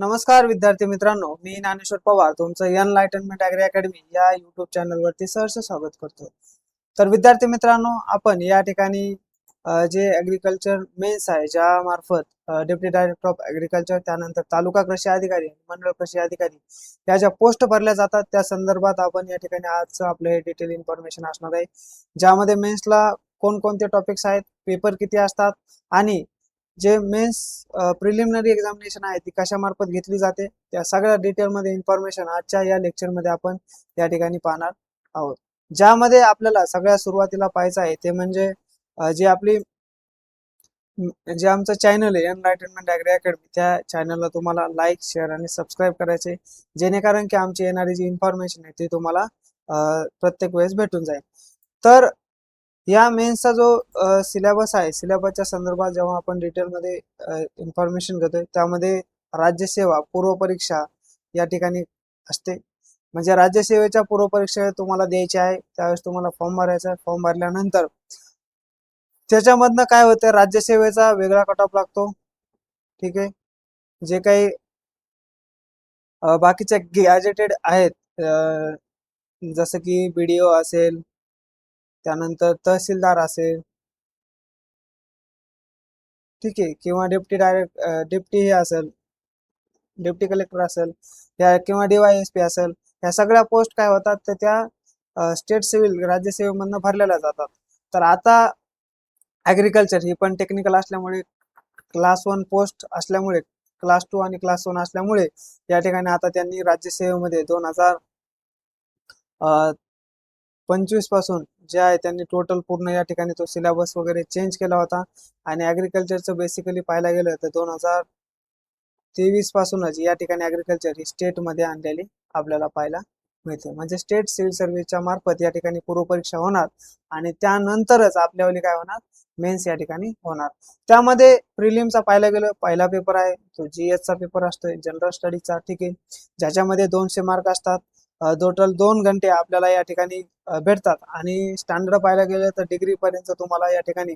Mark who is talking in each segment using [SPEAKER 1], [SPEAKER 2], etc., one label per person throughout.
[SPEAKER 1] नमस्कार विद्यार्थी मित्रांनो, मी ज्ञानेश्वर पवार तुमचं एनलाइटनमेंट ॲग्री अकॅडमी या यूट्यूब चॅनलवरती सहर्ष स्वागत करतो. तर विद्यार्थी मित्रांनो, आपण या ठिकाणी जे ॲग्रिकल्चर मेन्स आहे, ज्या मार्फत डेप्युटी डायरेक्टर ऑफ ॲग्रिकल्चर, त्यानंतर तालुका कृषी अधिकारी, मंडळ कृषी अधिकारी या ज्या पोस्ट भरल्या जातात त्या संदर्भात आपण या ठिकाणी आजचं आपलं हे डिटेल इन्फॉर्मेशन असणार आहे, ज्यामध्ये मेन्सला कोणकोणते टॉपिक्स आहेत, पेपर किती असतात आणि जे मेन्स प्रिलिमिनरी एक्झामिनेशन आहे ती कशामार्फत घेतली जाते त्या सगळ्या डिटेलमध्ये इन्फॉर्मेशन आजच्या या लेक्चरमध्ये आपण या ठिकाणी पाहणार आहोत. ज्यामध्ये आपल्याला सगळ्यात सुरुवातीला पाहायचं आहे ते म्हणजे जे आपली जे आमचं चॅनल आहे एनलाइटनमेंट ॲग्री अकॅडमी, त्या चॅनलला तुम्हाला लाईक, शेअर आणि सबस्क्राईब करायचे, जेणेकरून की आमची येणारी जी इन्फॉर्मेशन आहे ती तुम्हाला प्रत्येक वेळेस भेटून जाईल. तर या मेन्सचा जो सिलेबस आहे, सिलेबसच्या संदर्भात जेव्हा आपण डिटेलमध्ये इन्फॉर्मेशन घेतोय त्यामध्ये राज्यसेवा पूर्वपरीक्षा या ठिकाणी असते. म्हणजे राज्यसेवेच्या पूर्वपरीक्षा तुम्हाला द्यायची आहे, त्यावेळेस तुम्हाला फॉर्म भरायचा आहे. फॉर्म भरल्यानंतर त्याच्यामधनं काय होतं, राज्यसेवेचा वेगळा कट ऑफ लागतो. ठीक आहे. जे काही बाकीचे गॅजेटेड आहेत, जसं की BDO असेल, त्यानंतर तहसीलदार असेल, ठीक आहे, किंवा डेप्टी हे असेल, डेप्टी कलेक्टर असेल या किंवा DYSP असेल, ह्या सगळ्या पोस्ट काय होतात तर त्या स्टेट सिव्हिल राज्यसेवेमधनं भरलेल्या जातात. तर आता ॲग्रिकल्चर ही पण टेक्निकल असल्यामुळे, क्लास 1 पोस्ट असल्यामुळे, क्लास 2 आणि क्लास 1 असल्यामुळे या ठिकाणी आता त्यांनी राज्यसेवेमध्ये 2025 पासून जे आहे त्यांनी टोटल पूर्ण या ठिकाणी तो सिलेबस वगैरे चेंज केला होता. आणि ॲग्रिकल्चरचं बेसिकली पाहायला गेलं तर 2023 पासूनच या ठिकाणी ॲग्रिकल्चर ही स्टेटमध्ये आणलेली आपल्याला पाहायला मिळते. म्हणजे स्टेट सिव्हिल सर्व्हिसच्या मार्फत या ठिकाणी पूर्वपरीक्षा होणार आणि त्यानंतरच आपल्यावली काय होणार, मेन्स या ठिकाणी होणार. त्यामध्ये प्रिलिमचा पाहायला गेलं पहिला पेपर आहे तो GSचा पेपर असतोय, जनरल स्टडीजचा. ठीक आहे, ज्याच्यामध्ये 200 मार्क असतात. टोटल 2 घंटे आपल्याला या ठिकाणी भेटतात आणि स्टँडर्ड पाहायला गेलं तर डिग्री पर्यंत तुम्हाला या ठिकाणी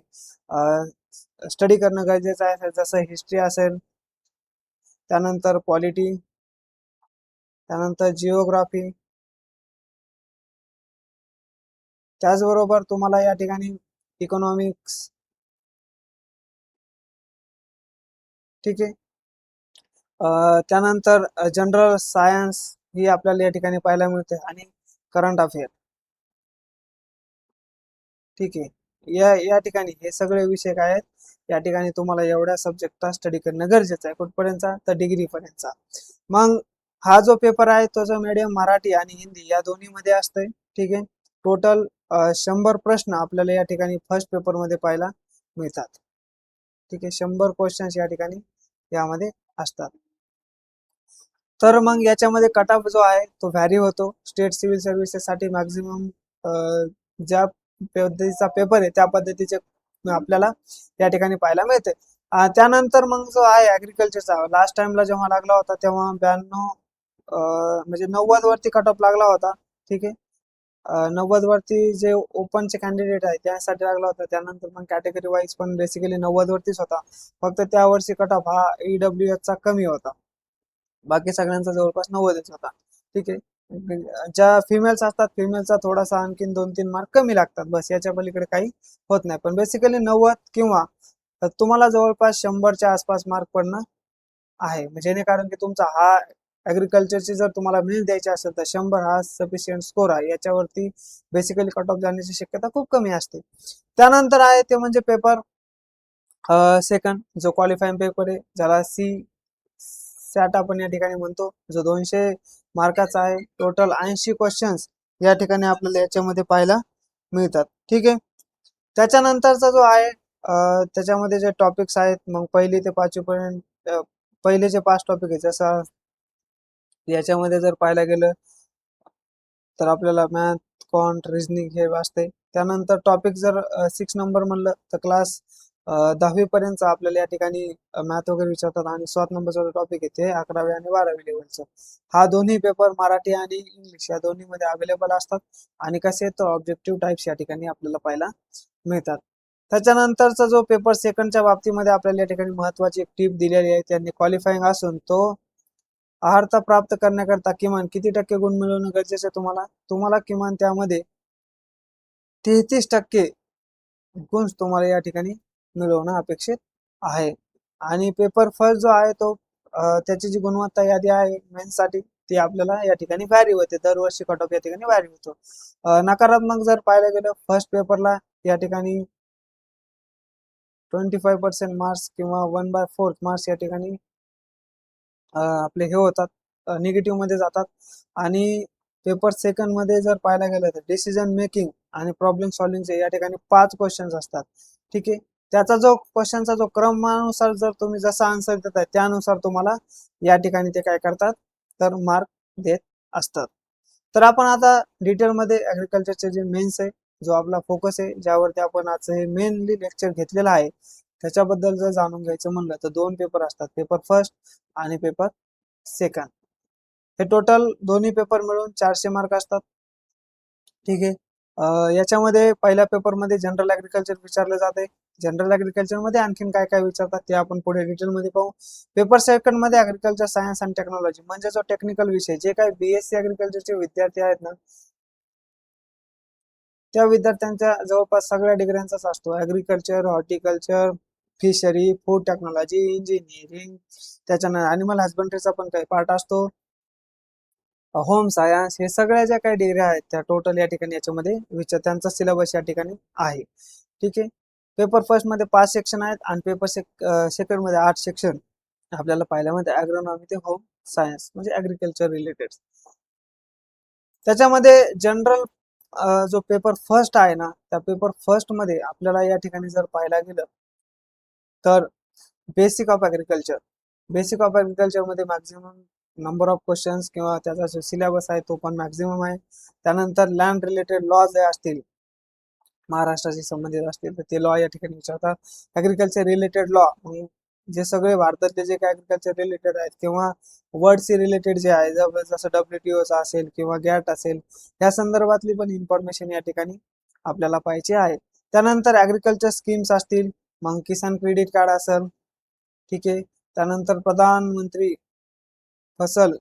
[SPEAKER 1] स्टडी करणं गरजेचं आहे. जसं हिस्ट्री असेल, त्यानंतर पॉलिटी, त्यानंतर जिओग्राफी, त्याचबरोबर तुम्हाला या ठिकाणी इकॉनॉमिक्स. ठीक आहे. त्यानंतर जनरल सायन्स ही आपल्याला या ठिकाणी पाहायला मिळते आणि करंट अफेअर. ठीक आहे. या ठिकाणी हे सगळे विषय काय आहेत, या ठिकाणी तुम्हाला एवढ्या सब्जेक्टचा स्टडी करणं गरजेचं आहे. कुठपर्यंतचा तर डिग्री पर्यंतचा. मग हा जो पेपर आहे तो जो मीडियम मराठी आणि हिंदी या दोन्हीमध्ये असतंय. ठीक आहे. टोटल 100 प्रश्न आपल्याला या ठिकाणी फर्स्ट पेपरमध्ये पाहायला मिळतात. ठीक आहे. 100 क्वेश्चन्स या ठिकाणी यामध्ये असतात. तर मग याच्यामध्ये कट ऑफ जो आहे तो व्हॅरी होतो. स्टेट सिव्हिल सर्व्हिसेससाठी मॅक्झिमम ज्या पद्धतीचा पेपर आहे त्या पद्धतीचे आपल्याला या ठिकाणी पाहायला मिळते. त्यानंतर मग जो आहे ॲग्रिकल्चरचा लास्ट टाइमला जेव्हा लागला होता तेव्हा 92 म्हणजे 90 वरती कट ऑफ लागला होता. ठीक आहे. 90 वरती जे ओपनचे कॅन्डिडेट आहे त्यासाठी लागला होता. त्यानंतर मग कॅटेगरी वाईज पण बेसिकली 90 वरतीच होता. फक्त त्या वर्षी कट ऑफ हा EWSचा कमी होता. बाकी सगळ्यांचा जवळपास 90च होता. ठीक आहे. ज्या फिमेल्स असतात फिमेलचा थोडासा आणखीन 2-3 मार्क कमी लागतात, बस याच्या पलीकडे काही होत नाही. पण बेसिकली 90 किंवा तुम्हाला जवळपास 100च्या आसपास मार्क पडणं आहे. जेणेकरून की तुमचा हा ॲग्रिकल्चरची जर तुम्हाला मेन्स द्यायची असेल तर 100 हा सफिशियंट स्कोर आहे. याच्यावरती बेसिकली कट ऑफ जाण्याची शक्यता खूप कमी असते. त्यानंतर आहे ते म्हणजे पेपर सेकंड, जो क्वालिफाईंग पेपर आहे, ज्याला सॅट आपण या ठिकाणी म्हणतो, जो 200 मार्काचा आहे. टोटल 80 क्वेश्चन्स या ठिकाणी आपल्याला याच्यामध्ये पाहायला मिळतात. ठीक आहे. त्याच्यानंतरचा जो आहे त्याच्यामध्ये जे टॉपिक्स आहेत, मग पहिली ते 5वी पर्यंत पहिले जे 5 टॉपिक आहे, जसं याच्यामध्ये जर पाहायला गेलं तर आपल्याला मॅथ, क्वांट, रिझनिंग हे वाचते. त्यानंतर टॉपिक जर 6 नंबर म्हणलं तर क्लास 10वी पर्यंत आपल्याला या ठिकाणी मॅथ वगैरे विचारतात आणि 7 नंबरचा जो टॉपिक आहे ते 11वी आणि 12वी लेवलचं. हा दोन्ही पेपर मराठी आणि इंग्लिश या दोन्हीमध्ये अवेलेबल असतात आणि कसे तर ऑब्जेक्टिव्ह टाइप्स या ठिकाणी आपल्याला पाहायला मिळतात. त्याच्यानंतरचा जो पेपर सेकंडच्या बाबतीमध्ये आपल्याला या ठिकाणी महत्त्वाची एक टीप दिलेली आहे, त्यांनी क्वालिफाईंग असून तो अर्हता प्राप्त करण्याकरता किमान किती टक्के गुण मिळवणं गरजेचं आहे तुम्हाला? तुम्हाला किमान त्यामध्ये 33% गुण तुम्हाला या ठिकाणी मिळवणं अपेक्षित आहे. आणि पेपर फर्स्ट जो आहे तो त्याची जी गुणवत्ता यादी आहे मेन्ससाठी ती आपल्याला या ठिकाणी व्हॅरी होते. दरवर्षी कट ऑफ या ठिकाणी व्हॅरी होतो. नकारात्मक जर पाहायला गेलं फर्स्ट पेपरला या ठिकाणी 25% मार्क्स किंवा 1/4 मार्क्स या ठिकाणी आपले हे होतात, निगेटिव्ह मध्ये जातात. आणि पेपर सेकंड मध्ये जर पाहायला गेलं तर डिसिजन मेकिंग आणि प्रॉब्लेम सॉल्व्हिंगचे या ठिकाणी 5 क्वेश्चन्स असतात. ठीक आहे. त्याचा जो क्वेश्चनचा जो क्रमानुसार जर तुम्ही जसा आन्सर देताय त्यानुसार तुम्हाला या ठिकाणी ते काय करतात तर मार्क देत असतात. तर आपण आता डिटेलमध्ये ऍग्रिकल्चरचे जे मेन्स आहे जो आपला फोकस आहे ज्यावरती आपण आज हे मेनली लेक्चर घेतलेलं आहे त्याच्याबद्दल जर जाणून घ्यायचं म्हणलं तर 2 पेपर असतात, पेपर फर्स्ट आणि पेपर सेकंड. हे टोटल दोन्ही पेपर मिळून 400 मार्क असतात. ठीक आहे. याच्यामध्ये पहिल्या पेपरमध्ये जनरल ऍग्रिकल्चर विचारलं जाते. जनरल ऍग्रिकल्चर मध्ये आणखीन काय काय विचारतात ते आपण पुढे डिटेलमध्ये पाहू. पेपर सेकंड मध्ये ऍग्रिकल्चर सायन्स अँड टेक्नॉलॉजी म्हणजे जो टेक्निकल विषय जे काही बीएससी ऍग्रिकल्चरचे विद्यार्थी आहेत ना त्या विद्यार्थ्यांच्या जवळपास सगळ्या डिग्र्यांचाच असतो. Agriculture, horticulture, fishery, food technology, engineering, त्याच्यानंतर अॅनिमल हस्बंड्रीचा पण काही पार्ट असतो, होम सायन्स, हे सगळ्या ज्या काही डिग्री आहेत त्या टोटल या ठिकाणी याच्यामध्ये त्यांचा सिलेबस या ठिकाणी आहे. ठीक आहे. पेपर फर्स्ट मध्ये 5 सेक्शन आहेत आणि पेपर सेकंड मध्ये 8 सेक्शन आपल्याला पाहिल्यामध्ये ॲग्रोनॉमी ते होम सायन्स म्हणजे ऍग्रिकल्चर रिलेटेड. त्याच्यामध्ये जनरल जो पेपर फर्स्ट आहे ना त्या पेपर फर्स्ट मध्ये आपल्याला या ठिकाणी जर पाहायला गेलं तर basic of agriculture, basic of agriculture मध्ये मॅक्झिमम नंबर ऑफ क्वेश्चन्स किंवा त्याचा जो सिलेबस आहे तो पण मॅक्झिमम आहे. त्यानंतर लँड रिलेटेड लॉज जे असतील महाराष्ट्राशी संबंधित असतील तर ते लॉ या ठिकाणी विचारतात. ऍग्रिकल्चर रिलेटेड लॉ जे सगळे भारतातले जे काही ऍग्रिकल्चर रिलेटेड आहेत किंवा वर्डशी रिलेटेड जे आहे जसं WTO असेल किंवा गॅट असेल या संदर्भातली पण इन्फॉर्मेशन या ठिकाणी आपल्याला पाहिजे आहे. त्यानंतर ऍग्रिकल्चर स्कीम्स असतील, मग किसान क्रेडिट कार्ड असेल. ठीक आहे. त्यानंतर प्रधानमंत्री फसल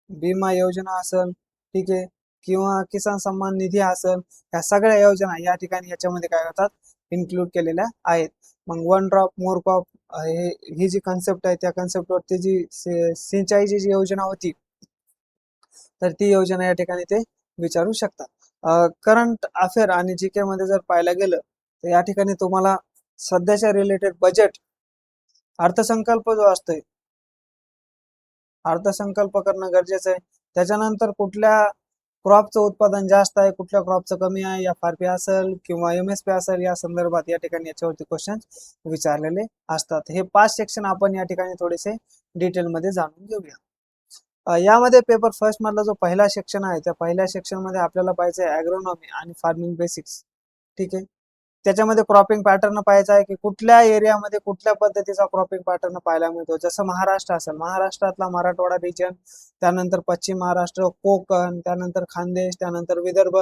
[SPEAKER 1] बीमा योजना असेल. ठीक आहे. किंवा किसान सन्मान निधी असेल, या सगळ्या योजना या ठिकाणी याच्यामध्ये काय होतात इन्क्लूड केलेल्या आहेत. मग वन ड्रॉप मोर क्रॉप ही जी कन्सेप्ट आहे त्या कन्सेप्टवरती जी सिंचाईची जी योजना होती तर ती योजना या ठिकाणी ते विचारू शकतात. करंट अफेअर आणि जीके मध्ये जर पाहायला गेलं तर या ठिकाणी तुम्हाला सध्याच्या रिलेटेड बजेट अर्थसंकल्प जो असतोय अर्थसंकल्प करणं गरजेचं आहे. त्याच्यानंतर कुठल्या क्रॉपचं उत्पादन जास्त आहे, कुठल्या क्रॉपचं कमी आहे, FRP असेल किंवा MSP असेल या संदर्भात या ठिकाणी याच्यावरती क्वेश्चन विचारलेले असतात. हे 5 सेक्शन आपण या ठिकाणी थोडेसे डिटेलमध्ये जाणून घेऊया. यामध्ये पेपर फर्स्ट मधला जो पहिला सेक्शन आहे त्या पहिल्या सेक्शन मध्ये आपल्याला पाहिजे ॲग्रोनॉमी आणि फार्मिंग बेसिक्स. ठीक आहे. त्याच्यामध्ये क्रॉपिंग पॅटर्न पाहायचा आहे की कुठल्या एरियामध्ये कुठल्या पद्धतीचा क्रॉपिंग पॅटर्न पाहायला मिळतो. जसं महाराष्ट्र असेल, महाराष्ट्रातला मराठवाडा रिजन, त्यानंतर पश्चिम महाराष्ट्र, कोकण, त्यानंतर खानदेश, त्यानंतर विदर्भ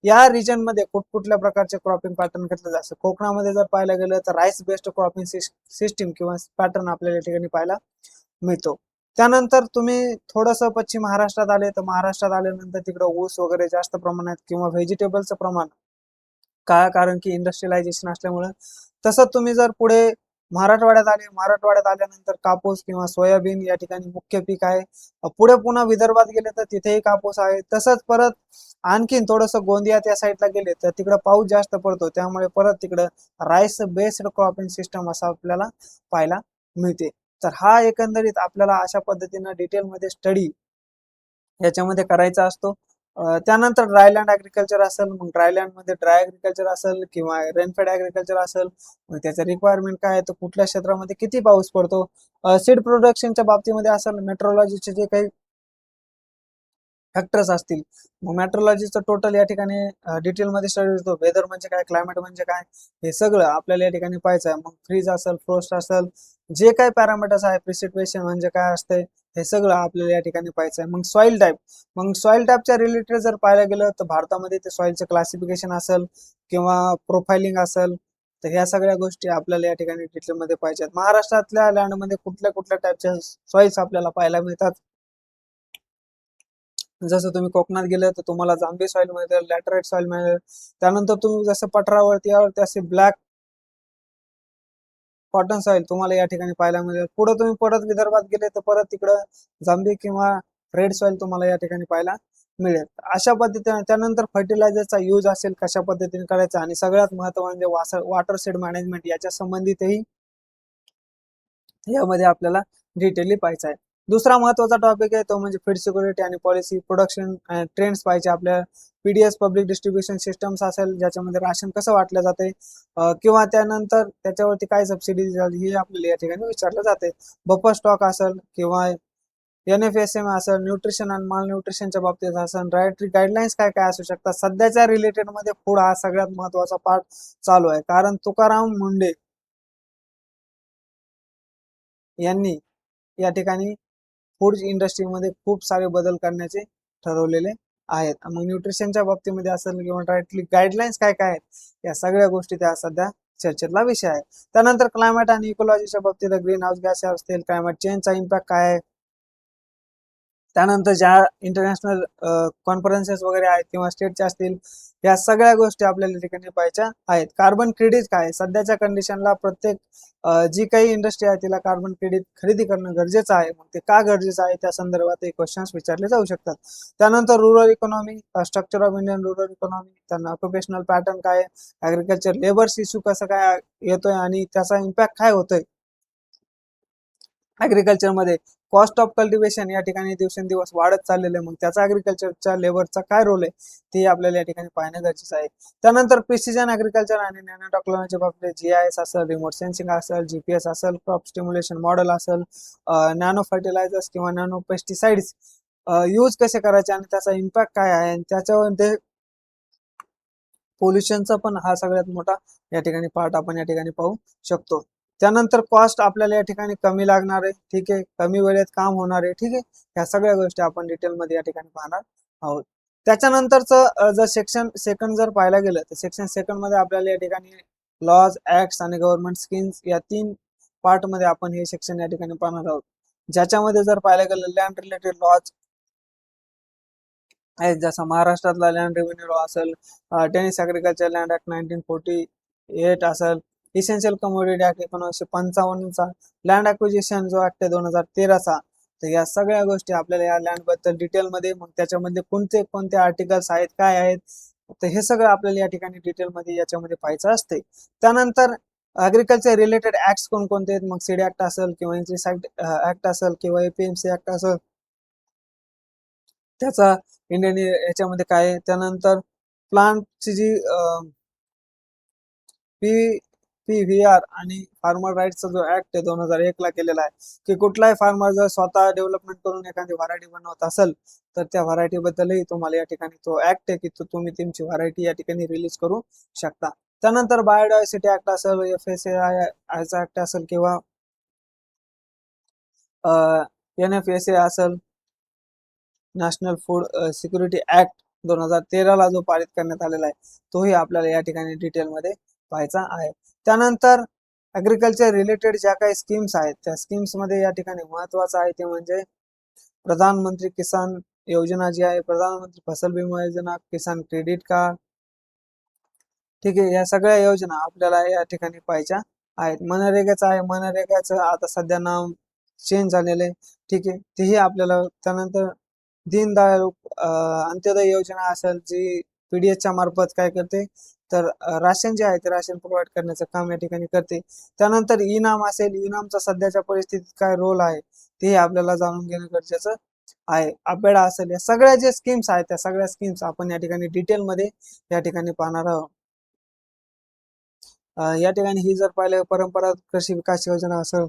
[SPEAKER 1] या रिजन मध्ये कुठकुठल्या प्रकारचे क्रॉपिंग पॅटर्न घेतलं जातं. कोकणामध्ये जर पाहायला गेलं तर राईस बेस्ड क्रॉपिंग सिस्टीम किंवा पॅटर्न आपल्याला या ठिकाणी पाहायला मिळतो. त्यानंतर तुम्ही थोडंसं पश्चिम महाराष्ट्रात आले तर महाराष्ट्रात आल्यानंतर तिकडे ऊस वगैरे जास्त प्रमाणात किंवा व्हेजिटेबलचं प्रमाण काय कारण की इंडस्ट्रियलायझेशन असल्यामुळे. तसंच तुम्ही जर पुढे मराठवाड्यात आले, मराठवाड्यात आल्यानंतर कापूस किंवा सोयाबीन या ठिकाणी मुख्य पीक आहे. पुढे पुन्हा विदर्भात गेले तर तिथेही कापूस आहे. तसंच परत आणखीन थोडंसं गोंदिया त्या साईडला गेले तर तिकडे पाऊस जास्त पडतो त्यामुळे परत तिकडं राईस बेस्ड क्रॉपिंग सिस्टम असं आपल्याला पाहायला मिळते. तर हा एकंदरीत आपल्याला अशा पद्धतीनं डिटेलमध्ये स्टडी याच्यामध्ये करायचा असतो. त्यानंतर ड्रायलँड ऍग्रिकल्चर असेल, मग ड्रायलँड मध्ये ड्राय ऍग्रिकल्चर असेल किंवा रेनफेड ऍग्रिकल्चर असेल, मग त्याचं रिक्वायरमेंट काय आहे तर कुठल्या क्षेत्रामध्ये किती पाऊस पडतो. सीड प्रोडक्शनच्या बाबतीमध्ये असेल, मेट्रोलॉजीचे जे काही फॅक्टर्स असतील, मग मेट्रोलॉजीचं टोटल या ठिकाणी डिटेलमध्ये स्टडी होतो. वेदर म्हणजे काय, क्लायमेट म्हणजे काय, हे सगळं आपल्याला या ठिकाणी पाहायचं आहे. मग फ्रीज असेल, फ्रोस्ट असेल, जे काही पॅरामीटर्स आहे, प्रिसिपिटेशन म्हणजे काय असते हे सगळं आपल्याला या ठिकाणी पाहायचं आहे. मग सॉइल टाईपच्या रिलेटेड जर पाहायला गेलं तर भारतामध्ये ते सॉइलचं क्लासिफिकेशन असेल किंवा प्रोफाइलिंग असेल तर ह्या सगळ्या गोष्टी आपल्याला या ठिकाणी डिटेलमध्ये पाहिजेत. महाराष्ट्रातल्या लँडमध्ये कुठल्या कुठल्या टाईपच्या सॉइल्स आपल्याला पाहायला मिळतात जसं तुम्ही कोकणात गेले तर तुम्हाला जांभी सॉइल मिळेल, लॅटराइट सॉइल मिळेल. त्यानंतर तुम्ही जसं पठारावरती यावरती असे ब्लॅक कॉटन सॉइल तुम्हाला या ठिकाणी पाहायला मिळेल. पुढे तुम्ही परत विदर्भात गेले तर परत तिकडं जांभी किंवा रेड सॉइल तुम्हाला या ठिकाणी पाहायला मिळेल. अशा पद्धतीने त्यानंतर फर्टिलायझरचा यूज असेल कशा पद्धतीने करायचा, आणि सगळ्यात महत्त्वाचे म्हणजे वॉटर शेड मॅनेजमेंट याच्या संबंधितही यामध्ये आपल्याला डिटेली पाहायचं आहे. दुसरा महत्त्वाचा टॉपिक आहे तो म्हणजे फीड सिक्युरिटी आणि पॉलिसी प्रोडक्शन ट्रेंड्स पाहिजे आपल्या. पीडीएस पब्लिक डिस्ट्रीब्युशन सिस्टम्स असेल ज्याच्यामध्ये राशन कसं वाटलं जाते, किंवा त्यानंतर त्याच्यावरती काय सबसिडी झाली हे आपल्याला या ठिकाणी विचारलं जाते. बफर स्टॉक असेल किंवा NFSM असेल, न्यूट्रिशन आणि माल न्यूट्रिशनच्या बाबतीत असेल, डायटरी गाईडलाईन्स काय काय असू शकतात. सध्याच्या रिलेटेड मध्ये फूड हा सगळ्यात महत्त्वाचा पार्ट चालू आहे, कारण तुकाराम मुंडे यांनी या ठिकाणी फूड इंडस्ट्रीमध्ये खूप सारे बदल करण्याचे ठरवलेले आहेत. मग न्यूट्रिशनच्या बाबतीमध्ये असेल किंवा डायटरी गाईडलाईन्स काय काय आहेत या सगळ्या गोष्टी त्या सध्या चर्चेतला विषय आहे. त्यानंतर क्लायमेट आणि इकोलॉजीच्या बाबतीत ग्रीन हाऊस गॅस असतील, क्लायमेट चेंजचा इम्पॅक्ट काय आहे, त्यानंतर ज्या इंटरनॅशनल कॉन्फरन्सेस वगैरे आहेत किंवा स्टेटच्या असतील या सगळ्या गोष्टी आपल्याला ठिकाणी पाहायच्या आहेत. कार्बन क्रेडिट काय सध्याच्या कंडिशनला प्रत्येक जी काही इंडस्ट्री आहे तिला कार्बन क्रेडिट खरेदी करणं गरजेचं आहे. मग ते का गरजेचं आहे त्या संदर्भात क्वेश्चन्स विचारले जाऊ शकतात. त्यानंतर rural economy, structure of Indian rural economy, त्यांना ऑक्युपेशनल पॅटर्न काय, ऍग्रिकल्चर लेबर्स इश्यू कसं काय येतोय आणि त्याचा इम्पॅक्ट काय होतोय ऍग्रिकल्चरमध्ये. कॉस्ट ऑफ कल्टिवेशन या ठिकाणी दिवसेंदिवस वाढत चाललेलं आहे, मग त्याचा ऍग्रिकल्चरच्या लेबरचा काय रोल आहे ते आपल्याला या ठिकाणी पाहणं गरजेचं आहे. त्यानंतर प्रिसिजन ऍग्रिकल्चर आणि नॅनो टेक्नॉलॉजी बाबतीत GIS असेल, रिमोट सेन्सिंग असेल, GPS असेल, क्रॉप स्टिम्युलेशन मॉडेल असेल, नॅनो फर्टिलायझर्स किंवा नॅनो पेस्टिसाइड्स यूज कसे करायचे आणि त्याचा इम्पॅक्ट काय आहे, आणि त्याच्यावर ते पोल्युशनचा पण हा सगळ्यात मोठा या ठिकाणी पार्ट आपण या ठिकाणी पाहू शकतो. त्यानंतर कॉस्ट आपल्याला या ठिकाणी कमी लागणार आहे, ठीक आहे, कमी वेळेत काम होणार आहे, ठीक आहे. ह्या सगळ्या गोष्टी आपण डिटेलमध्ये या ठिकाणी पाहणार आहोत. त्याच्यानंतरचं जर सेक्शन सेकंड जर पाहायला गेलं तर सेक्शन सेकंड मध्ये आपल्याला या ठिकाणी लॉज, ऍक्ट्स आणि गव्हर्नमेंट स्कीम्स या 3 पार्ट मध्ये आपण हे सेक्शन या ठिकाणी पाहणार आहोत. ज्याच्यामध्ये जर पाहायला गेलं लँड रिलेटेड लॉज आहेत, जसं महाराष्ट्रातला लँड रेव्हेन्यू लॉ असेल, टेनिस ॲग्रिकल्चर लँड ऍक्ट 1948 असेल, इसेन्शियल कमोडिटी ऍक्ट 1955चा, लँड ॲक्विजिशन जो ऍक्ट आहे 2013चा. तर या सगळ्या गोष्टी आपल्याला या लँड बद्दल डिटेलमध्ये, मग त्याच्यामध्ये कोणते कोणते आर्टिकल्स आहेत काय आहेत, तर हे सगळं आपल्याला या ठिकाणी डिटेलमध्ये याच्यामध्ये पाहायचं असते. त्यानंतर ॲग्रिकल्चर रिलेटेड ऍक्ट्स कोणकोणते आहेत, मग सीड ऍक्ट असेल किंवा इन्क्रीज ऍक्ट असेल किंवा APMC ऍक्ट असेल, त्याचा इंडियन याच्यामध्ये काय आहे. त्यानंतर प्लांटची जी PVR आणि फार्मर राईट्सचा जो ऍक्ट आहे 2001 ला केलेला आहे, की कुठलाही फार्मर जर स्वतः डेव्हलपमेंट करून एखादी व्हरायटी बनवत असेल तर त्या व्हरायटी बद्दलही तुम्हाला या ठिकाणी तो ऍक्ट आहे की तुम्ही तुमची व्हरायटी या ठिकाणी रिलीज करू शकता. त्यानंतर बायोडायव्हर्सिटी ऍक्ट असेल, FSAI ऍक्ट असेल किंवा NFSA असेल, नॅशनल फूड सिक्युरिटी ऍक्ट 2013 ला जो पारित करण्यात आलेला आहे तोही आपल्याला या ठिकाणी डिटेलमध्ये पाहायचा आहे. त्यानंतर ऍग्रिकल्चर रिलेटेड ज्या काही स्कीम्स आहेत त्या स्कीम्स मध्ये या ठिकाणी महत्वाचं आहे ते म्हणजे प्रधानमंत्री किसान योजना जी आहे, प्रधानमंत्री फसल बीमा योजना, किसान क्रेडिट कार्ड, ठीक आहे. या सगळ्या योजना आपल्याला या ठिकाणी पाहायच्या आहेत. मनरेगाचं आहे, मनरेगाचं आता सध्या नाव चेंज झालेलं आहे, ठीक आहे, तेही आपल्याला. त्यानंतर दीनदयाळ अंत्योदय योजना असेल जी PDSच्या मार्फत काय करते तर राशन जे आहे ते राशन प्रोव्हाइड करण्याचं काम या ठिकाणी करते. त्यानंतर इनाम असेल, इनामचा सध्याच्या परिस्थितीत काय रोल आहे ते आपल्याला जाणून घेणं गरजेचं आहे. अपेडा असेल, या सगळ्या जे स्कीम्स आहेत त्या सगळ्या स्कीम्स आपण या ठिकाणी डिटेलमध्ये या ठिकाणी पाहणार आहोत. या ठिकाणी ही जर पाहिलं परंपरागत कृषी विकास योजना असेल,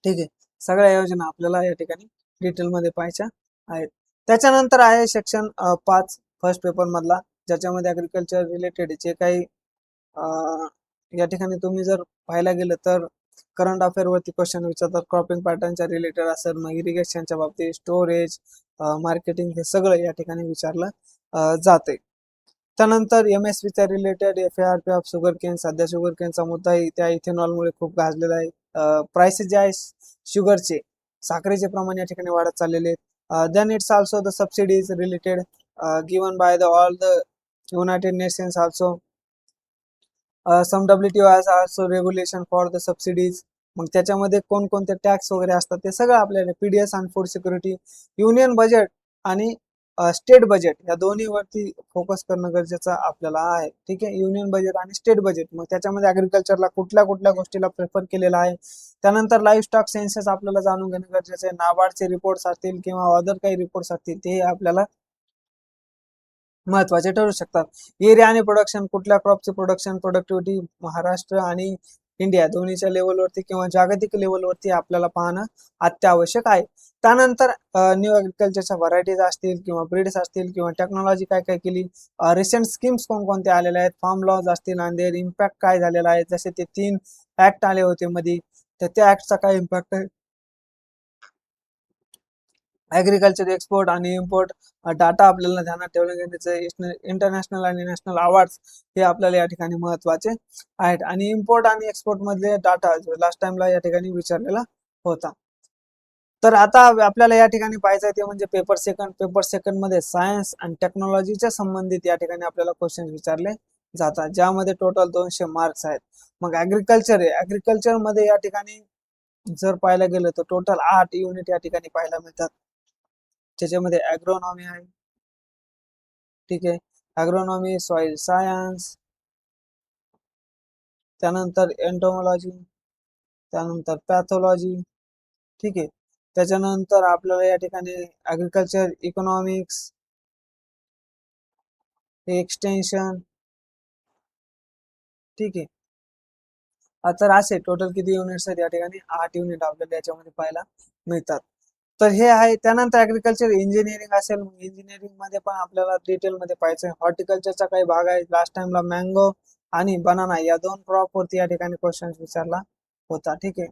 [SPEAKER 1] ठीक आहे, सगळ्या योजना आपल्याला या ठिकाणी डिटेलमध्ये पाहायच्या आहेत. त्याच्यानंतर आहे सेक्शन 5 फर्स्ट पेपर मधला, ज्याच्यामध्ये ऍग्रिकल्चर रिलेटेड जे काही या ठिकाणी तुम्ही जर पाहायला गेलं तर करंट अफेअर वरती क्वेश्चन विचारतात. क्रॉपिंग पॅटर्नच्या रिलेटेड असेल, मग इरिगेशनच्या बाबतीत, स्टोरेज, मार्केटिंग, हे सगळं या ठिकाणी विचारलं जाते. त्यानंतर MSPच्या related FARP of sugar cane, सध्या शुगर केनचा मुद्दाही त्या इथेनॉलमुळे खूप गाजलेला आहे. प्राइसेस जे आहे शुगरचे, साखरेचे प्रमाण या ठिकाणी वाढत चाललेले आहेत. then it's also the subsidies related given by the all the United Nations also. Some WTO has also regulation for the subsidies. मग त्याच्यामध्ये कोणकोणते टॅक्स वगैरे असतात ते सगळं आपल्याला पीडीएस आणि फूड सिक्युरिटी, युनियन बजेट आणि स्टेट बजेट या दोन्हीवरती फोकस करणं गरजेचं आपल्याला आहे. ठीक आहे, युनियन बजेट आणि स्टेट बजेट. मग त्याच्यामध्ये ऍग्रिकल्चरला कुठल्या कुठल्या गोष्टीला प्रेफर केलेला आहे. त्यानंतर लाईव्ह स्टॉक सेन्सस आपल्याला जाणून घेणं गरजेचं आहे. नाबार्डचे रिपोर्ट्स असतील किंवा अदर काही रिपोर्ट्स असतील ते आपल्याला महत्वाचे ठरू शकतात. एरिया आणि प्रोडक्शन, कुठल्या क्रॉपचे प्रोडक्शन प्रोडक्टिव्हिटी महाराष्ट्र आणि इंडिया दोन्हीच्या लेवलवरती किंवा जागतिक लेवलवरती आपल्याला पाहणं अत्यावश्यक आहे. त्यानंतर न्यू अग्रिकल्चरच्या व्हरायटीज असतील किंवा ब्रीड्स असतील किंवा टेक्नॉलॉजी काय काय केली, रिसेंट स्कीम्स कोणकोणत्या आलेल्या आहेत, फार्म लॉज असतील आणि देअर इम्पॅक्ट काय झालेला आहे. जसे ते 3 ऍक्ट आले होते मध्ये, तर त्या ऍक्टचा काय इम्पॅक्ट आहे. ऍग्रिकल्चर एक्सपोर्ट आणि इम्पोर्ट डाटा आपल्याला ध्यानात ठेवलं गरजेचं. इंटरनॅशनल आणि नॅशनल अवॉर्ड्स हे आपल्याला या ठिकाणी महत्वाचे आहेत. आणि इम्पोर्ट आणि एक्सपोर्ट मधले डाटा लास्ट टाइमला या ठिकाणी विचारलेला होता. तर आता आपल्याला या ठिकाणी पाहायचं आहे ते म्हणजे पेपर सेकंड. पेपर सेकंड मध्ये सायन्स आणि टेक्नॉलॉजीच्या संबंधित या ठिकाणी आपल्याला क्वेश्चन विचारले जातात, ज्यामध्ये टोटल 200 मार्क्स आहेत. मग ऍग्रिकल्चर आहे, ऍग्रिकल्चर मध्ये या ठिकाणी जर पाहायला गेलं तर टोटल 8 युनिट या ठिकाणी पाहायला मिळतात. त्याच्यामध्ये ॲग्रोनॉमी आहे. ठीक आहे, ॲग्रोनॉमी, सॉइल सायन्स, त्यानंतर एंटोमॉलॉजी, त्यानंतर पॅथॉलॉजी. ठीक आहे, त्याच्यानंतर आपल्याला या ठिकाणी ॲग्रिकल्चर इकॉनॉमिक्स, एक्सटेन्शन. ठीक आहे, तर असे टोटल किती युनिट्स आहेत या ठिकाणी 8 युनिट आपल्याला याच्यामध्ये पाहायला मिळतात. तर हे आहे. त्यानंतर ऍग्रिकल्चर इंजिनिअरिंग असेल, इंजिनिअरिंग मध्ये पण आपल्याला डिटेल मध्ये पाहायचं आहे. हॉर्टिकल्चरचा काही भाग आहे. लास्ट टाइमला मँगो आणि बनाना या 2 क्रॉप वरती या ठिकाणी क्वेश्चन विचारला होता. ठीक आहे,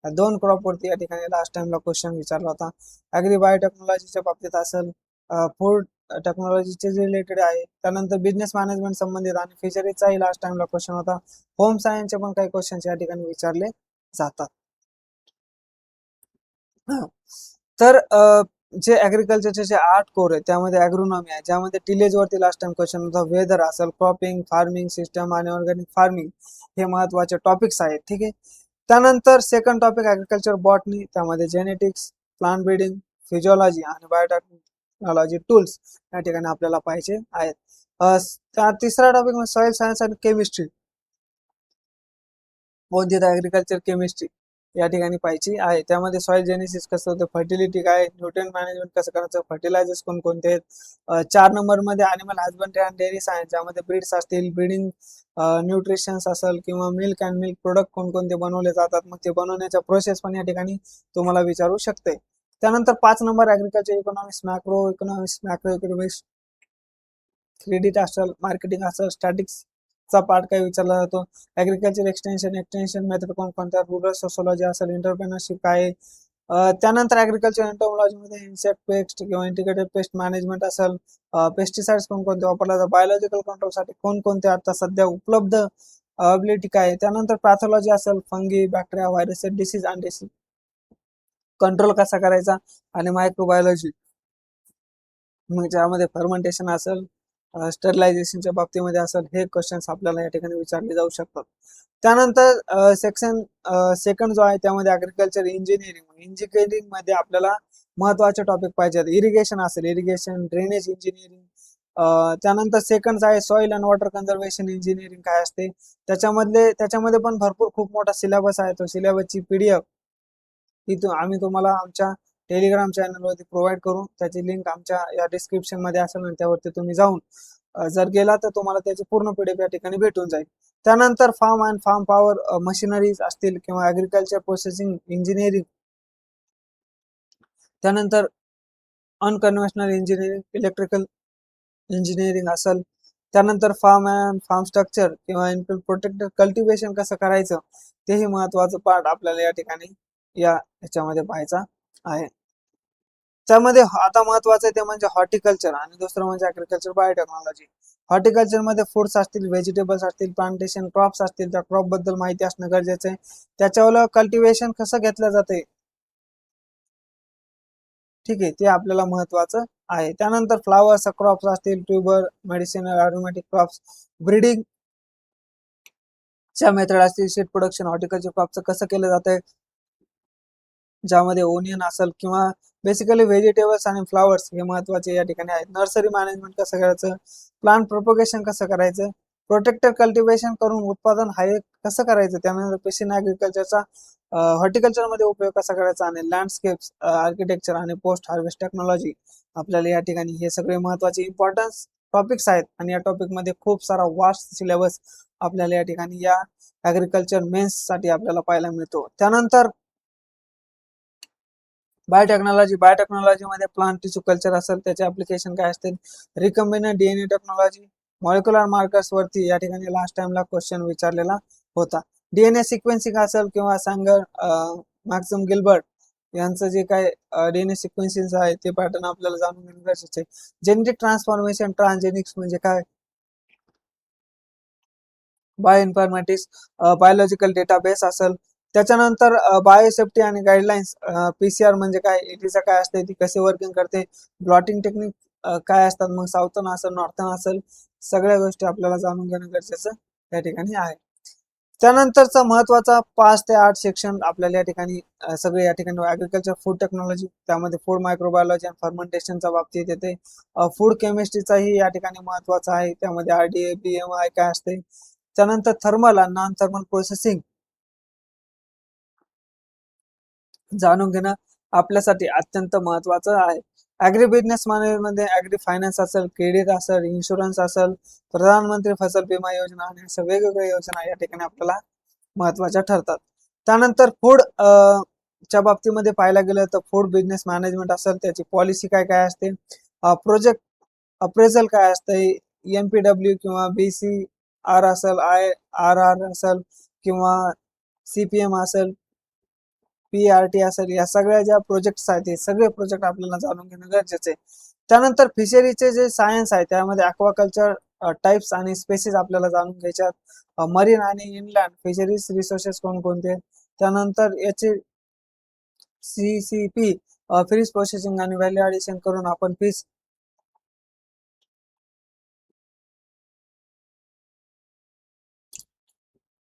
[SPEAKER 1] 2 क्रॉप वरती या ठिकाणी लास्ट टाइमला क्वेश्चन विचारला होता. ऍग्री बायोटेक्नॉलॉजीच्या बाबतीत असेल, फूड टेक्नॉलॉजीचे रिलेटेड आहे. त्यानंतर बिझनेस मॅनेजमेंट संबंधित आणि फिशरीजचाही लास्ट टाइमला क्वेश्चन होता. होम सायन्सचे पण काही क्वेश्चन या ठिकाणी विचारले जातात. तर जे ऍग्रिकल्चरचे जे 8 कोर आहे त्यामध्ये ॲग्रोनॉमी आहे, ज्यामध्ये टिलेज वरती लास्ट टाइम क्वेश्चन होता. वेदर असेल, क्रॉपिंग, फार्मिंग सिस्टम आणि ऑर्गॅनिक फार्मिंग हे महत्वाचे टॉपिक्स आहेत. ठीक आहे, त्यानंतर सेकंड टॉपिक ॲग्रिकल्चर बॉटनी, त्यामध्ये जेनेटिक्स, प्लांट ब्रीडिंग, फिजिओलॉजी आणि बायोटेक्नॉलॉजी टूल्स या ठिकाणी आपल्याला पाहिजे आहेत. तिसरा टॉपिक म्हणजे सॉइल सायन्स आणि केमिस्ट्री, कोणती ॲग्रिकल्चर केमिस्ट्री या ठिकाणी पाहिजे आहे. त्यामध्ये सॉइल जेनेसिस कसं होतं, फर्टिलिटी काय, न्यूट्रिएंट मॅनेजमेंट कसं करायचं, फर्टिलायझर्स कोणकोणते आहेत. 4 नंबर मध्ये animal husbandry and dairy science, ज्यामध्ये ब्रीड्स असतील, ब्रीडिंग, न्यूट्रिशन्स असेल किंवा मिल्क अँड मिल्क प्रोडक्ट कोणकोणते बनवले जातात, मग ते बनवण्याच्या प्रोसेस पण या ठिकाणी तुम्हाला विचारू शकते. त्यानंतर 5 number agriculture economics, macro economics, credit असेल, मार्केटिंग असेल, स्टॅटिक्सचा पार्ट काय विचारला जातो. ॲग्रिकल्चर एक्सटेन्शन मेथड कोणकोणत्या, रुरल सोशोलॉजी असेल, एंटरप्रेनरशिप काय. त्यानंतर ॲग्रिकल्चर एंटोमॉलॉजीमध्ये इन्सेक्ट पेस्ट किंवा इंटिग्रेटेड पेस्ट मॅनेजमेंट असेल, पेस्टिसाइड्स कोणकोणते वापरले जातात, बायोलॉजिकल कंट्रोलसाठी कोणकोणते आता सध्या उपलब्ध अबिलिटी काय. त्यानंतर पॅथॉलॉजी असेल, फंगी, बॅक्टेरिया, व्हायरस, डिसीज आणि डिसीज कंट्रोल कसा करायचा, आणि मायक्रोबायोलॉजी मग ज्यामध्ये फर्मेंटेशन असेल, स्टरलायझेशनच्या बाबतीमध्ये असेल, हे क्वेश्चन्स आपल्याला या ठिकाणी विचारले जाऊ शकतात. त्यानंतर सेक्शन सेकंड जो आहे त्यामध्ये ॲग्रिकल्चर इंजिनिअरिंग मध्ये आपल्याला महत्वाचे टॉपिक पाहिजेत. इरिगेशन असेल, इरिगेशन, ड्रेनेज इंजिनिअरिंग. त्यानंतर सेकंड आहे soil and water conservation engineering काय असते. त्याच्यामध्ये पण भरपूर खूप मोठा सिलेबस आहे. तो सिलेबसची पीडीएफ ही आम्ही तुम्हाला आमच्या टेलिग्राम चॅनलवरती प्रोव्हाइड करू. त्याची लिंक आमच्या या डिस्क्रिप्शन मध्ये असेल आणि त्यावरती तुम्ही जाऊन जर गेला तर तुम्हाला त्याची पूर्ण पीडीएफ या ठिकाणी भेटून जाईल. त्यानंतर farm and farm power machineries असतील किंवा ॲग्रिकल्चर प्रोसेसिंग इंजिनिअरिंग, त्यानंतर अनकन्व्हेन्शनल इंजिनिअरिंग, इलेक्ट्रिकल इंजिनिअरिंग असेल, त्यानंतर फार्म अँड फार्म स्ट्रक्चर किंवा इनपुट प्रोटेक्टेड कल्टिवेशन कसं करायचं तेही महत्वाचं पार्ट आपल्याला या ठिकाणी या ह्याच्यामध्ये पाहायचा आहे. त्यामध्ये आता महत्वाचं ते म्हणजे हॉर्टिकल्चर आणि दुसरं म्हणजे ऍग्रिकल्चर बायोटेक्नॉलॉजी. हॉर्टिकल्चर मध्ये फ्रुट्स असतील, व्हेजिटेबल्स असतील, प्लांटेशन क्रॉप्स असतील, त्या क्रॉप बद्दल माहिती असणं गरजेचं आहे. त्याच्यावर कल्टिवेशन कसं घेतलं जाते, ठीक आहे, ते आपल्याला महत्वाचं आहे. त्यानंतर फ्लावर्स क्रॉप्स असतील, tuber, medicinal, aromatic crops, breeding च्या मेथड असतील, सीड प्रोडक्शन, हॉर्टिकल्चर क्रॉपचं कसं केलं जातंय, ज्यामध्ये ओनियन असेल किंवा बेसिकली व्हेजिटेबल्स आणि फ्लावर्स हे महत्वाचे या ठिकाणी आहेत. नर्सरी मॅनेजमेंट कसं करायचं, प्लांट प्रोपोगेशन कसं करायचं, प्रोटेक्टर कल्टिवेशन करून उत्पादन हाय कसं करायचं, त्यानंतर पेशन ऍग्रिकल्चरचा हॉर्टिकल्चर मध्ये उपयोग कसा करायचा आणि लँडस्केप्स आर्किटेक्चर आणि पोस्ट हार्वेस्ट टेक्नॉलॉजी आपल्याला या ठिकाणी हे सगळे महत्वाचे इम्पॉर्टन्स टॉपिक्स आहेत. आणि या टॉपिक मध्ये खूप सारा वास्ट सिलेबस आपल्याला या ठिकाणी या ऍग्रिकल्चर मेन्स साठी आपल्याला पाहायला मिळतो. त्यानंतर बायोटेक्नॉलॉजी मध्ये प्लांट टिश्यू कल्चर असेल, त्याचे ऍप्लिकेशन काय असतील, रिकम्बिनंट डीएनए टेक्नॉलॉजी, मॉलिक्युलर मार्कर्स वरती या ठिकाणी लास्ट टाइमला क्वेश्चन विचारलेला होता. डीएनए सिक्वेन्सिंग असेल किंवा सांगर मॅक्सम गिल्बर्ट यांचं जे काय डीएनए सिक्वेन्सिंग आहे ते पॅटर्न आपल्याला जाणून घेणं गरजेचं आहे. जेनेटिक ट्रान्सफॉर्मेशन ट्रान्सजेनिक्स म्हणजे काय, बायोइन्फॉर्मॅटिक्स, बायोलॉजिकल डेटाबेस असेल. त्याच्यानंतर बायोसेफ्टी आणि गाईडलाईन्स, पीसीआर म्हणजे काय, एटीचा काय असते, ती कशी वर्किंग करते, ब्लॉटिंग टेक्निक काय असतात, मग साऊथर्न असेल नॉर्थर्न असेल, सगळ्या गोष्टी आपल्याला जाणून घेणं गरजेचं या ठिकाणी आहे. त्यानंतरचा महत्वाचा 5 ते 8 सेक्शन आपल्याला या ठिकाणी सगळे या ठिकाणी ऍग्रिकल्चर फूड टेक्नॉलॉजी, त्यामध्ये फूड मायक्रोबायोलॉजी आणि फर्मेंटेशनच्या बाबतीत येते. फूड केमिस्ट्रीचाही या ठिकाणी महत्वाचा आहे, त्यामध्ये आरडीए बीएमआय काय असते. त्यानंतर थर्मल आणि नॉन थर्मल प्रोसेसिंग जाणून घेणं आपल्यासाठी अत्यंत महत्वाचं आहे. ऍग्री बिझनेस मध्ये ऍग्री फायनान्स असेल, क्रेडिट असेल, इन्शुरन्स असेल, प्रधानमंत्री फसल विमा योजना आणि अशा वेगवेगळ्या योजना या ठिकाणी आपल्याला महत्वाच्या ठरतात. त्यानंतर फूड च्या बाबतीमध्ये पाहायला गेलं तर फूड बिझनेस मॅनेजमेंट असेल, त्याची पॉलिसी काय काय असते, प्रोजेक्ट अप्रेझल काय असते, एमपीडब्ल्यू किंवा बीसी आर असेल, आय आर आर असेल किंवा सीपीएम असेल, पीआरटी असेल, या सगळ्या ज्या प्रोजेक्ट्स आहेत ते सगळे प्रोजेक्ट आपल्याला जाणून घेणं गरजेचं आहे. त्यानंतर फिशरीचे जे सायन्स आहे त्यामध्ये अक्वाकल्चर टाइप्स आणि स्पेसिस आपल्याला जाणून घ्यायच्यात. मरीन आणि इनलँड फिशरीज रिसोर्सेस कोणकोणते, त्यानंतर याचे सीसीपी फिश प्रोसेसिंग आणि व्हॅल्यू ऍडिशन करून आपण फिश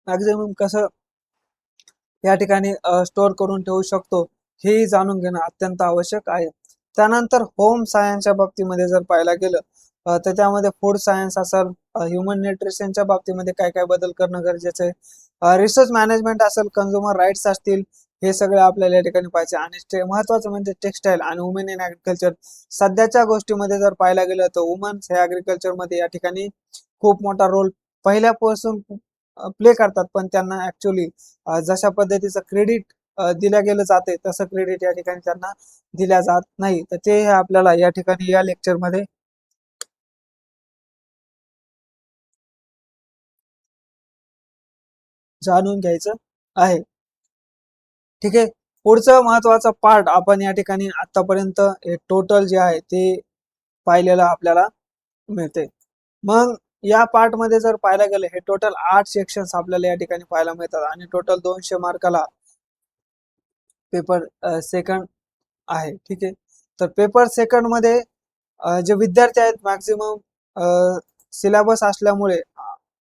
[SPEAKER 1] मॅक्झिमम कसं या ठिकाणी स्टोअर करून ठेवू शकतो हे जाणून घेणं अत्यंत आवश्यक आहे. त्यानंतर होम सायन्सच्या बाबतीमध्ये जर पाहायला गेलं तर त्यामध्ये फूड सायन्स असेल, ह्युमन न्यूट्रिशनच्या बाबतीमध्ये काय काय बदल करणं गरजेचं आहे, रिसर्च मॅनेजमेंट असेल, कन्झ्युमर राईट्स असतील, हे सगळं आपल्याला या ठिकाणी पाहिजे. आणि महत्वाचं म्हणजे टेक्सटाईल आणि वुमेन इन ऍग्रिकल्चर. सध्याच्या गोष्टीमध्ये जर पाहायला गेलं तर वुमन्स हे ऍग्रिकल्चर मध्ये या ठिकाणी खूप मोठा रोल पहिल्यापासून प्ले करतात, पण त्यांना ऍक्च्युली जशा पद्धतीचं क्रेडिट दिल्या गेलं जाते तसं क्रेडिट या ठिकाणी त्यांना दिल्या जात नाही. तर ते आपल्याला या ठिकाणी या लेक्चर मध्ये जाणून घ्यायचं आहे. ठीक आहे, पुढचं महत्वाचा पार्ट आपण या ठिकाणी आतापर्यंत हे टोटल जे आहे ते पाहिलेलं आपल्याला मिळते. मग या पार्ट मध्ये जर पाहायला गेलं हे टोटल 8 सेक्शन्स आपल्याला या ठिकाणी पाहायला मिळतात आणि टोटल 200 मार्काला पेपर सेकंड आहे. ठीक आहे, तर पेपर सेकंड मध्ये जे विद्यार्थी आहेत मॅक्झिमम सिलेबस असल्यामुळे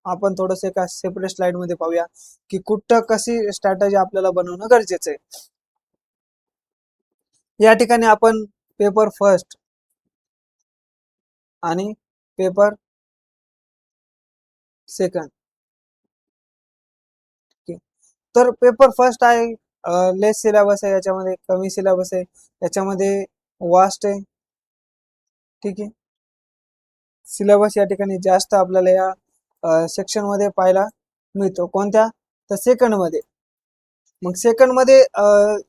[SPEAKER 1] आपण थोडस एका सेपरेट स्लाइड मध्ये पाहूया की कुठं कशी स्ट्रॅटेजी आपल्याला बनवणं गरजेचं आहे. या ठिकाणी आपण पेपर फर्स्ट आणि पेपर सेकंड, तर पेपर फर्स्ट आहे लेस सिलेबस आहे, याच्यामध्ये कमी सिलेबस आहे, याच्यामध्ये वास्ट आहे. ठीक आहे, सिलेबस या ठिकाणी जास्त आपल्याला या सेक्शन मध्ये पाहायला मिळतो. कोणत्या, तर सेकंड मध्ये. मग सेकंड मध्ये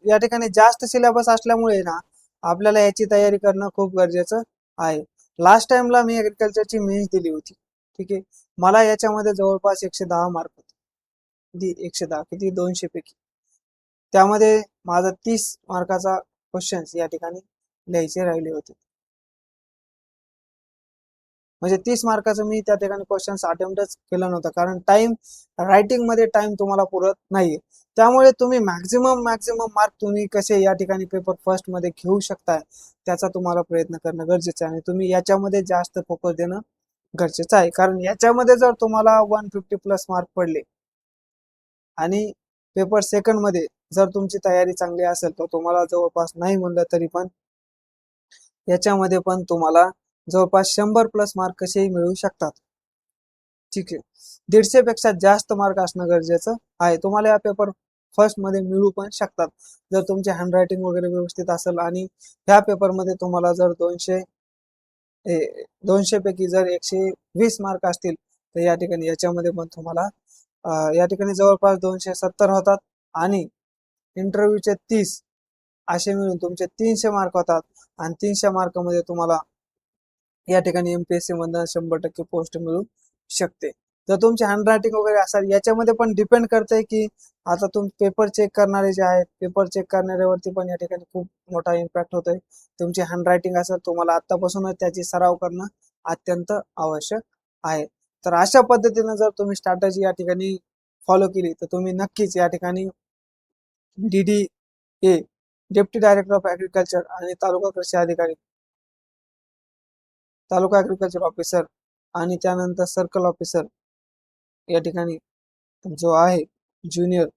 [SPEAKER 1] या ठिकाणी जास्त सिलेबस असल्यामुळे ना आपल्याला याची तयारी करणं खूप गरजेचं आहे. लास्ट टाइमला मी ऍग्रिकल्चरची मेन्स दिली होती. ठीक आहे, मला याच्यामध्ये जवळपास 110 मार्क होते. किती 110, किती 200 पैकी. त्यामध्ये माझा 30 मार्काचा क्वेश्चन या ठिकाणी लिहायचे राहिले होते. म्हणजे 30 मार्काचं मी त्या ठिकाणी क्वेश्चन्स अटेम्प्टच केलं नव्हतं, कारण टाइम रायटिंग मध्ये टाइम तुम्हाला पुरत नाहीये. त्यामुळे तुम्ही मॅक्झिमम मार्क तुम्ही कसे या ठिकाणी पेपर फर्स्ट मध्ये घेऊ शकताय, त्याचा तुम्हाला प्रयत्न करणं गरजेचं आहे आणि तुम्ही याच्यामध्ये जास्त फोकस देणं गरजेचं आहे. कारण याच्यामध्ये जर तुम्हाला 150 प्लस मार्क पडले आणि पेपर सेकंड मध्ये जर तुमची तयारी चांगली असेल तर तुम्हाला जवळपास नाही म्हणलं तरी पण याच्यामध्ये पण तुम्हाला जवळपास 100 प्लस मार्क कसेही मिळू शकतात. ठीक आहे. 150 पेक्षा जास्त मार्क असणं गरजेचं आहे. तुम्हाला या पेपर फर्स्ट मध्ये मिळू पण शकतात जर तुमचे हँडरायटिंग वगैरे व्यवस्थित असेल आणि ह्या पेपरमध्ये तुम्हाला जर 200 पैकी जर 120 मार्क असतील तर या ठिकाणी याच्यामध्ये पण तुम्हाला या ठिकाणी जवळपास 270 होतात आणि इंटरव्ह्यूचे 30 असे मिळून तुमचे 300 मार्क होतात आणि 300 मार्कमध्ये तुम्हाला या ठिकाणी एमपीएससी मधून 100% पोस्ट मिळू शकते. जर तुमची हँडरायटिंग वगैरे असेल याच्यामध्ये पण डिपेंड करते की आता तुम्ही पेपर चेक करणारे जे आहेत, पेपर चेक करणाऱ्यावरती पण या ठिकाणी खूप मोठा इम्पॅक्ट होतोय. तुमची हँडरायटिंग असेल तुम्हाला आतापासूनच त्याची सराव करणं अत्यंत आवश्यक आहे. तर अशा पद्धतीने जर तुम्ही स्ट्रॅटेजी या ठिकाणी फॉलो केली तर तुम्ही नक्कीच या ठिकाणी DDA deputy director of agriculture आणि तालुका कृषी अधिकारी, तालुका ऍग्रीकल्चर ऑफिसर आणि त्यानंतर सर्कल ऑफिसर या ठिकाणी जो आहे ज्युनियर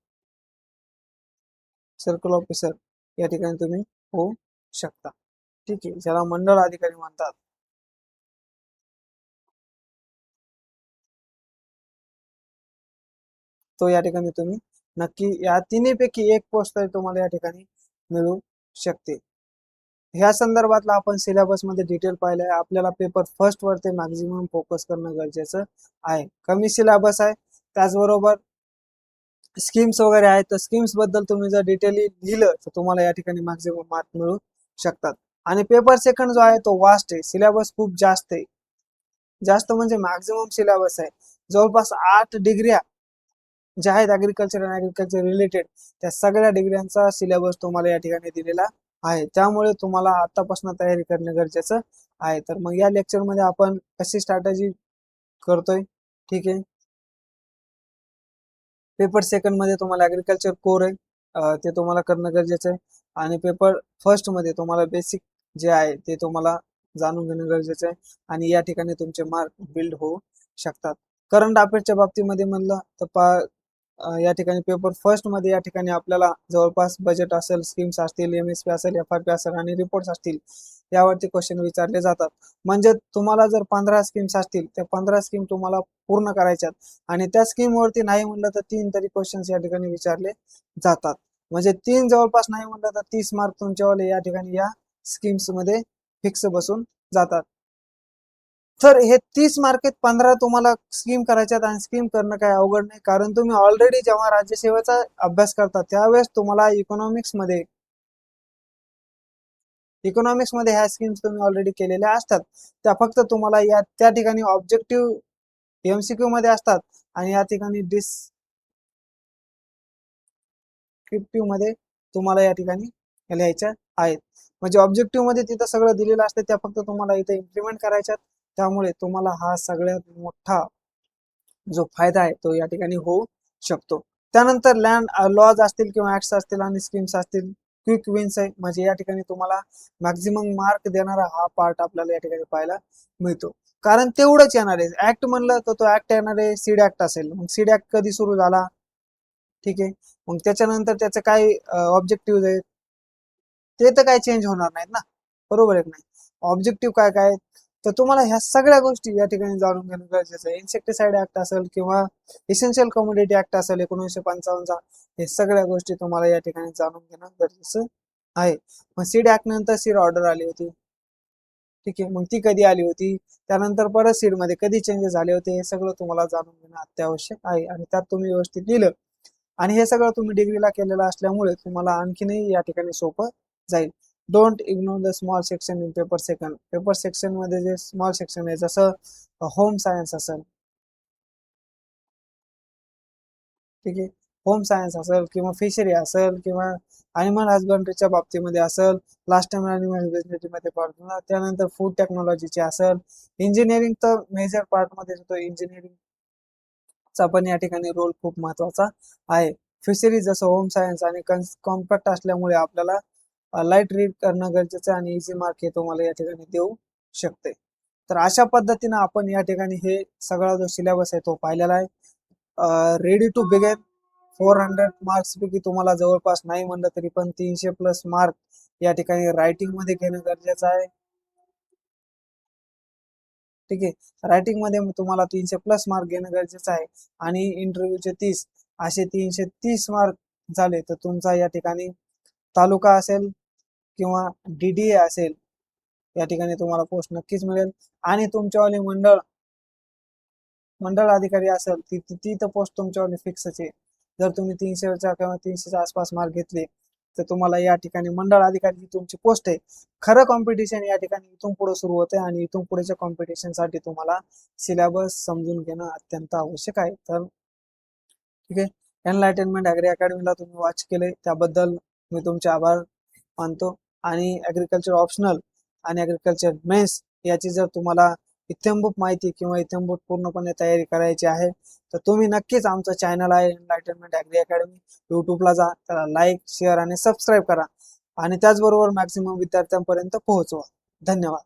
[SPEAKER 1] सर्कल ऑफिसर या ठिकाणी तुम्ही होऊ शकता. ठीक आहे, ज्याला मंडळ अधिकारी म्हणतात. तो या ठिकाणी तुम्ही नक्की या तिन्ही पैकी एक पोस्ट तुम्हाला या ठिकाणी मिळू शकते. ह्या संदर्भातला आपण सिलेबस मध्ये डिटेल पाहिलंय. आपल्याला पेपर फर्स्ट वर ते मॅक्झिमम फोकस करणं गरजेचं आहे. कमी सिलेबस आहे, त्याचबरोबर स्कीम्स वगैरे आहेत, तर स्कीम्स बद्दल तुम्ही जर डिटेली लिहिलं तर तुम्हाला या ठिकाणी मॅक्झिमम मार्क मिळू शकतात. आणि पेपर सेकंड जो आहे तो वास्ट आहे, सिलेबस खूप जास्त आहे. जास्त म्हणजे मॅक्झिमम सिलेबस आहे, जवळपास 8 डिग्र्या ज्या आहेत ऍग्रीकल्चर आणि ऍग्रीकल्चर रिलेटेड त्या सगळ्या डिग्र्यांचा सिलेबस तुम्हाला या ठिकाणी दिलेला आहे. त्यामुळे तुम्हाला आतापासून तयारी करणं गरजेचं आहे. तर मग या लेक्चर मध्ये आपण कशी स्ट्रॅटेजी करतोय. ठीक आहे. पेपर सेकंड मध्ये तुम्हाला ऍग्रीकल्चर कोर आहे, ते तुम्हाला करणं गरजेचं आहे. आणि पेपर फर्स्ट मध्ये तुम्हाला बेसिक जे आहे ते तुम्हाला जाणून घेणं गरजेचं आहे आणि या ठिकाणी तुमचे मार्क बिल्ड होऊ शकतात. करंट अफेअर्सच्या बाबतीमध्ये म्हणलं तर या ठिकाणी पेपर फर्स्ट मध्ये या ठिकाणी आपल्याला जवळपास बजेट असेल, स्कीम्स असतील, MSP असेल, FRP असेल आणि रिपोर्ट्स असतील, यावरती क्वेश्चन विचारले जातात. म्हणजे तुम्हाला जर 15 स्कीम्स असतील त्या 15 स्कीम तुम्हाला पूर्ण करायच्यात आणि त्या स्कीम वरती नाही म्हणलं तर 3 तरी क्वेश्चन्स या ठिकाणी विचारले जातात. म्हणजे 3 जवळपास नाही म्हणलं तर 30 मार्क तुमच्यावाले या ठिकाणी या स्कीम्स मध्ये फिक्स बसून जातात. तर हे 30 मार्केत 15 तुम्हाला स्कीम करायच्यात आणि स्कीम करणं काही अवघड नाही, कारण तुम्ही ऑलरेडी जेव्हा राज्यसेवेचा अभ्यास करता त्यावेळेस तुम्हाला इकॉनॉमिक्स मध्ये ह्या स्कीम्स तुम्ही ऑलरेडी केलेल्या असतात. त्या फक्त तुम्हाला या त्या ठिकाणी ऑब्जेक्टिव्ह MCQ मध्ये असतात आणि या ठिकाणी डिस्क्रिप्टिव्ह मध्ये तुम्हाला या ठिकाणी लिहायच्या आहेत. म्हणजे ऑब्जेक्टिव्ह मध्ये तिथं सगळं दिलेलं असतं, त्या फक्त तुम्हाला इथे इम्प्लिमेंट करायच्यात. त्यामुळे तुम्हाला हा सगळ्यात मोठा जो फायदा आहे तो या ठिकाणी होऊ शकतो. त्यानंतर लँड लॉज असतील किंवा ऍक्ट्स असतील आणि स्कीम्स असतील, क्विक विन्स आहे, म्हणजे या ठिकाणी तुम्हाला मॅक्झिमम मार्क देणारा हा पार्ट आपल्याला या ठिकाणी पाहायला मिळतो. कारण तेवढंच येणार आहे. ऍक्ट म्हणलं तर तो ऍक्ट येणार आहे सीड ऍक्ट असेल. मग सीड ऍक्ट कधी सुरू झाला, ठीक आहे, मग त्याच्यानंतर त्याचे काय ऑब्जेक्टिव्ह आहेत ते तर काही चेंज होणार नाहीत ना, बरोबर आहे नाही. ऑब्जेक्टिव्ह काय काय, तर तुम्हाला ह्या सगळ्या गोष्टी या ठिकाणी जाणून घेणं गरजेचं आहे. इन्सेक्टिसाइड ऍक्ट असेल किंवा इसेन्शियल कमोडिटी ऍक्ट असेल 1955चा, हे सगळ्या गोष्टी तुम्हाला या ठिकाणी जाणून घेणं गरजेचं आहे. मग सीड ऍक्ट नंतर सीड ऑर्डर आली होती, ठीक आहे, मग ती कधी आली होती, त्यानंतर परत सीड मध्ये कधी चेंजेस झाले होते, हे सगळं तुम्हाला जाणून घेणं अत्यावश्यक आहे आणि त्यात तुम्ही व्यवस्थित लिहिलं आणि हे सगळं तुम्ही डिग्रीला केलेलं असल्यामुळे तुम्हाला आणखीनही या ठिकाणी सोपं जाईल. Don't ignore the small section in paper second. Paper section मध्ये जे स्मॉल सेक्शन आहे जसं होम सायन्स असेल, ठीक आहे, होम सायन्स असेल किंवा फिशरी असेल किंवा अॅनिमल हजबंड्रीच्या बाबतीमध्ये असेल, लास्ट टाइम अॅनिमल बिझनेसमध्ये पडतो, त्यानंतर फूड टेक्नॉलॉजीचे असेल, इंजिनिअरिंग तर मेजर पार्टमध्ये येतो. इंजिनिअरिंगचा पण या ठिकाणी रोल खूप महत्वाचा आहे. फिशरी जसं होम सायन्स आणि कॉम्पॅक्ट असल्यामुळे आपल्याला लाईट रीड करणं गरजेचं आणि इझी मार्क हे तुम्हाला या ठिकाणी देऊ शकते. तर अशा पद्धतीनं आपण या ठिकाणी हे सगळा जो सिलेबस आहे तो पाहिलेला आहे. रेडी टू बिगेन 400 मार्क्स पैकी तुम्हाला जवळपास नाही म्हणलं तरी पण 300 प्लस मार्क या ठिकाणी रायटिंग मध्ये घेणं गरजेचं आहे. ठीक आहे, रायटिंग मध्ये तुम्हाला 300 प्लस मार्क घेणं गरजेचं आहे आणि इंटरव्ह्यूचे 30 असे 330 मार्क झाले तर तुमचा या ठिकाणी तालुका असेल किंवा DDA असेल या ठिकाणी तुम्हाला पोस्ट नक्कीच मिळेल आणि तुमच्यावाली मंडळ अधिकारी असेल ती तर पोस्ट तुमच्यावाली फिक्सच आहे. जर तुम्ही 300च्या किंवा 300च्या आसपास मार्क घेतले तर तुम्हाला या ठिकाणी मंडळ अधिकारी ही तुमची पोस्ट आहे. खरं कॉम्पिटिशन या ठिकाणी इथून पुढे सुरू होते आणि इथून पुढेच्या कॉम्पिटिशनसाठी तुम्हाला सिलेबस समजून घेणं अत्यंत आवश्यक आहे. तर ठीक आहे, एनलायटनमेंट ॲग्री अकॅडमीला तुम्ही वॉच केले त्याबद्दल मी तुमचे आभार मानतो. आणि ॲग्रिकल्चर ऑप्शनल आणि ॲग्रिकल्चर मेन्स याची जर तुम्हाला इत्थंभूत माहिती किंवा इत्थंभूत पूर्णपणे तयारी करायची आहे तर तुम्ही नक्कीच आमचं चॅनल आहे एनलायटनमेंट ॲग्री अकॅडमी, यूट्यूबला जा, त्याला लाईक, शेअर आणि सबस्क्राईब करा आणि त्याचबरोबर मॅक्सिमम विद्यार्थ्यांपर्यंत पोहोचवा. धन्यवाद.